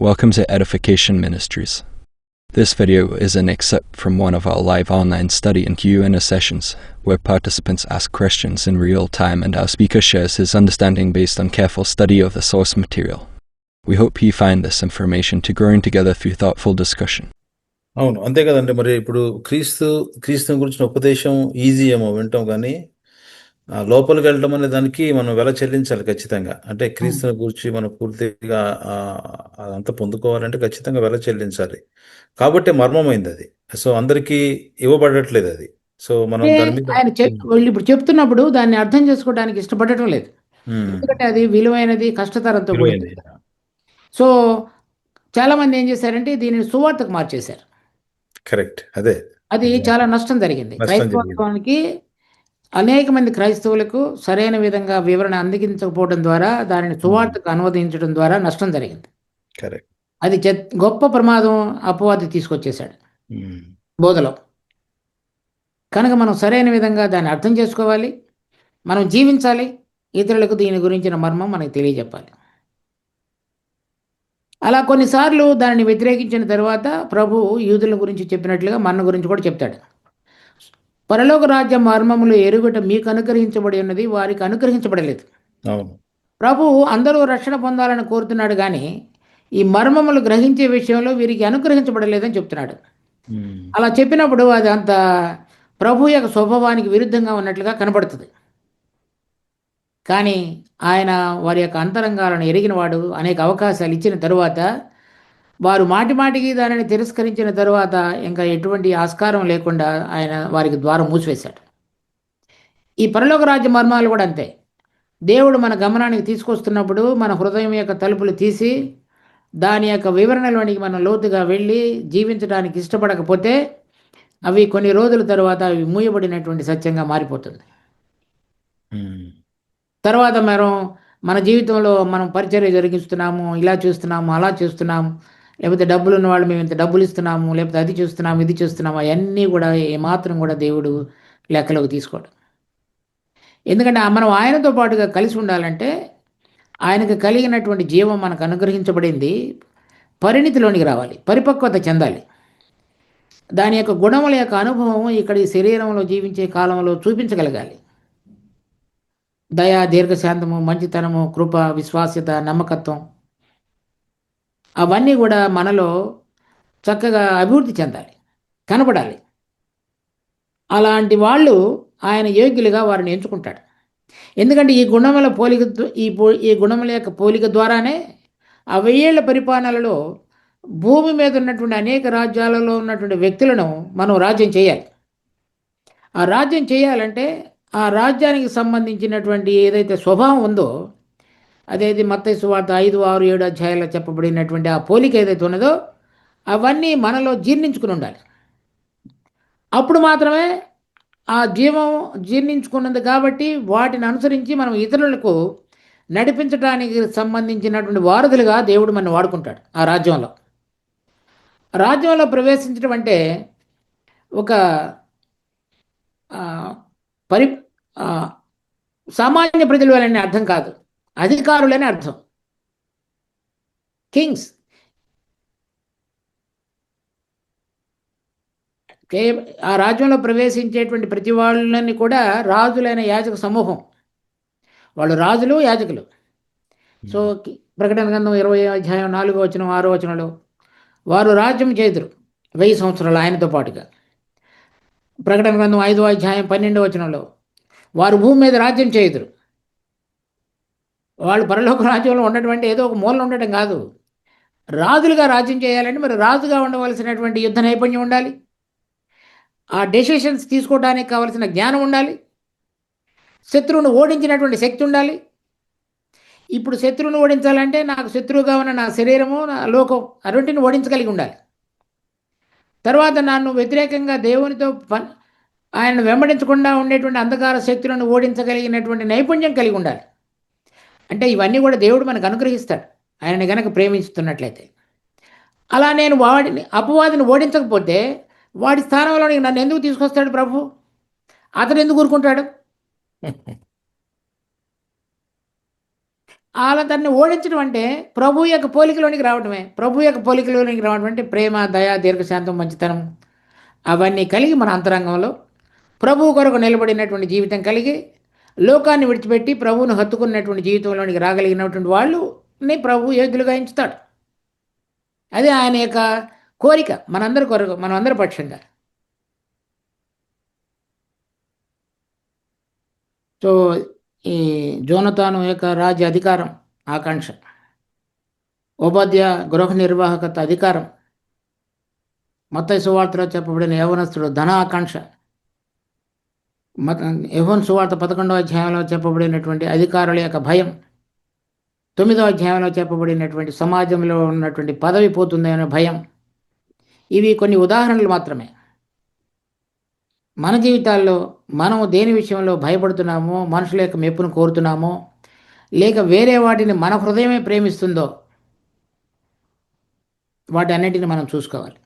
Welcome to Edification Ministries. This video is an excerpt from one of our live online study and Q&A sessions, where participants ask questions in real time and our speaker shares his understanding based on careful study of the source material. We hope you find this information to growing together through thoughtful discussion. అవును అంతే కదండి. మరి ఇప్పుడు క్రీస్తుని గురించిన ఉపదేశం easy ఏమో వింటాం, కానీ లోపలికి వెళ్ళడం అనే దానికి మనం వెల చెల్లించాలి ఖచ్చితంగా. అంటే క్రీస్తుని గురించి మనం పూర్తిగా అదంతా పొందుకోవాలంటే ఖచ్చితంగా వెల చెల్లించాలి. కాబట్టి మర్మమైంది అది. సో అందరికీ ఇవ్వబడట్లేదు అది. సో మనం అంటే దాని మీద ఆయన వీళ్ళు ఇప్పుడు చెప్తున్నప్పుడు దాన్ని అర్థం చేసుకోవడానికి ఇష్టపడటం లేదు. ఎందుకంటే అది విలువైనది, కష్టతరంతో కూడింది. విలువైంది. సో చాలా మంది ఏం చేశారంటే దీనిని సువార్తకు మార్చేశారు. కరెక్ట్. అదే అది చాలా నష్టం జరిగింది. నష్టం జరిగింది. క్రైస్తవానికి అనేక మంది క్రైస్తవులకు సరైన విధంగా వివరణ అందించకపోవడం ద్వారా, దానిని సువార్తకు అనువదించడం ద్వారా నష్టం జరిగింది. కరెక్ట్. అది గొప్ప ప్రమాదం అపవాది తీసుకొచ్చేశాడు బోధలో. కనుక మనం సరైన విధంగా దాన్ని అర్థం చేసుకోవాలి, మనం జీవించాలి, ఇతరులకు దీని గురించిన మర్మం మనకి తెలియజెప్పాలి. అలా కొన్నిసార్లు దానిని వ్యతిరేకించిన తర్వాత ప్రభు యూదుల గురించి చెప్పినట్లుగా మన గురించి కూడా చెప్తాడు. పరలోక రాజ్య మర్మములు ఎరుగుట మీకు అనుగ్రహించబడి ఉన్నది, వారికి అనుగ్రహించబడలేదు. ప్రభు అందరూ రక్షణ పొందాలని కోరుతున్నాడు, కానీ ఈ మర్మములు గ్రహించే విషయంలో వీరికి అనుగ్రహించబడలేదని చెప్తున్నాడు. అలా చెప్పినప్పుడు అది అంత ప్రభు యొక్క స్వభావానికి విరుద్ధంగా ఉన్నట్లుగా కనబడుతుంది. కానీ ఆయన వారి యొక్క అంతరంగాలను ఎరిగినవాడు. అనేక అవకాశాలు ఇచ్చిన తరువాత వారు మాటిమాటికి దానిని తిరస్కరించిన తరువాత ఇంకా ఎటువంటి ఆస్కారం లేకుండా ఆయన వారికి ద్వారం మూసివేశాడు. ఈ పరలోక రాజ్య మర్మాలు కూడా అంతే. దేవుడు మన గమనానికి తీసుకొస్తున్నప్పుడు మన హృదయం యొక్క తలుపులు తీసి దాని యొక్క వివరణలోనికి మనం లోతుగా వెళ్ళి జీవించడానికి ఇష్టపడకపోతే అవి కొన్ని రోజుల తర్వాత అవి మూయబడినటువంటి సత్యంగా మారిపోతుంది. తర్వాత మన జీవితంలో మనం పరిచర్య జరిగిస్తున్నాము, ఇలా చూస్తున్నాము, అలా చూస్తున్నాము, లేకపోతే డబ్బులు ఉన్న వాళ్ళు మేము ఇంత డబ్బులు ఇస్తున్నాము, లేకపోతే అది చూస్తున్నాము, ఇది చూస్తున్నాము, అవన్నీ కూడా ఏమాత్రం కూడా దేవుడు లెక్కలోకి తీసుకోడు. ఎందుకంటే మనం ఆయనతో పాటుగా కలిసి ఉండాలంటే ఆయనకు కలిగినటువంటి జీవం మనకు అనుగ్రహించబడింది పరిణితిలోనికి రావాలి, పరిపక్వత చెందాలి. దాని యొక్క గుణముల యొక్క అనుభవం ఇక్కడ ఈ శరీరంలో జీవించే కాలంలో చూపించగలగాలి. దయ, దీర్ఘశాంతము, మంచితనము, కృప, విశ్వాస్యత, నమ్మకత్వం, అవన్నీ కూడా మనలో చక్కగా అభివృద్ధి చెందాలి, కనబడాలి. అలాంటి వాళ్ళు ఆయన యోగ్యులుగా వారిని ఎంచుకుంటాడు. ఎందుకంటే ఈ గుణముల గుణముల యొక్క పోలిక ద్వారానే ఆ 1000 ఏళ్ల పరిపాలనలో భూమి మీద ఉన్నటువంటి అనేక రాజ్యాలలో ఉన్నటువంటి వ్యక్తులను మనం రాజ్యం చేయాలి. ఆ రాజ్యం చేయాలంటే ఆ రాజ్యానికి సంబంధించినటువంటి ఏదైతే స్వభావం ఉందో, అదేది మత్తయి సువార్త 5, 6, 7 అధ్యాయాల్లో చెప్పబడినటువంటి ఆ పోలిక ఏదైతే ఉన్నదో అవన్నీ మనలో జీర్ణించుకుని ఉండాలి. అప్పుడు మాత్రమే ఆ జీవం జీర్ణించుకున్నది కాబట్టి వాటిని అనుసరించి మనం ఇతరులకు నడిపించడానికి సంబంధించినటువంటి వారధులుగా దేవుడు మనం వాడుకుంటాడు. ఆ రాజ్యంలో ప్రవేశించడం అంటే ఒక సామాన్య ప్రజలు అనే అర్థం కాదు, అధికారులనే అర్థం. కింగ్స్, ఆ రాజ్యంలో ప్రవేశించేటువంటి ప్రతి వాళ్ళని కూడా రాజులైన యాజక సమూహం, వాళ్ళు రాజులు, యాజకులు. సో ప్రకటన గ్రంథం 20వ అధ్యాయం 4వ వచనం 6వ వచనంలో వారు రాజ్యం చేదురు 1000 సంవత్సరాలు ఆయనతో పాటుగా. ప్రకటన గ్రంథం 5వ అధ్యాయం 12వ వచనంలో వారు భూమి మీద రాజ్యం చేయుదురు. వాళ్ళు పరలోక రాజ్యంలో ఉండటం ఏదో ఒక మూలన ఉండటం కాదు, రాజులుగా రాజ్యం చేయాలంటే మరి రాజుగా ఉండవలసినటువంటి యుద్ధ నైపుణ్యం ఉండాలి, ఆ డెసిషన్స్ తీసుకోవడానికి కావలసిన జ్ఞానం ఉండాలి, శత్రువును ఓడించినటువంటి శక్తి ఉండాలి. ఇప్పుడు శత్రువును ఓడించాలంటే నాకు శత్రువుగా ఉన్న నా శరీరము, నా లోకం, అన్నింటిని ఓడించగలిగి ఉండాలి. తర్వాత నన్ను వ్యతిరేకంగా దేవునితో ఆయన వెంబడించకుండా ఉండేటువంటి అంధకార శక్తులను ఓడించగలిగినటువంటి నైపుణ్యం కలిగి ఉండాలి. అంటే ఇవన్నీ కూడా దేవుడు మనకు అనుగ్రహిస్తాడు ఆయనని గనక ప్రేమిస్తున్నట్లయితే. అలా నేను అపవాదిని ఓడించకపోతే వాడి స్థానంలో నన్ను ఎందుకు తీసుకొస్తాడు ప్రభు? అతను ఎందుకు ఊరుకుంటాడు? వాళ్ళని ఓడించడం అంటే ప్రభు యొక్క పోలికలోనికి రావడమే. ప్రభు యొక్క పోలికలోనికి రావడం అంటే ప్రేమ, దయ, దీర్ఘశాంతం, మంచితనం అవన్నీ కలిగి మన అంతరంగంలో ప్రభువు కొరకు నిలబడినటువంటి జీవితం కలిగి లోకాన్ని విడిచిపెట్టి ప్రభువును హత్తుకున్నటువంటి జీవితంలోనికి రాగలిగినటువంటి వాళ్ళని ప్రభు యోగ్యులుగా ఎంచుతాడు. అదే ఆయన యొక్క కోరిక మనందరి కొరకు, మనందరి పక్షంగా. సో ఈ జోనతాను యొక్క రాజ్య అధికారం, ఆకాంక్ష, ఉపాధ్యాయ గృహ నిర్వాహకత అధికారం, మత్తయి సువార్తలో చెప్పబడిన యవనస్తుడు ధన ఆకాంక్ష, యోహాను సువార్త 11వ అధ్యాయంలో చెప్పబడినటువంటి అధికారుల యొక్క భయం, 9వ అధ్యాయంలో చెప్పబడినటువంటి సమాజంలో ఉన్నటువంటి పదవి పోతుంది అనే భయం, ఇవి కొన్ని ఉదాహరణలు మాత్రమే. మన జీవితాల్లో మనం దేని విషయంలో భయపడుతున్నామో, మనుషుల యొక్క మెప్పును కోరుతున్నామో, లేక వేరే వాటిని మన హృదయమే ప్రేమిస్తుందో వాటి అన్నిటిని మనం చూసుకోవాలి.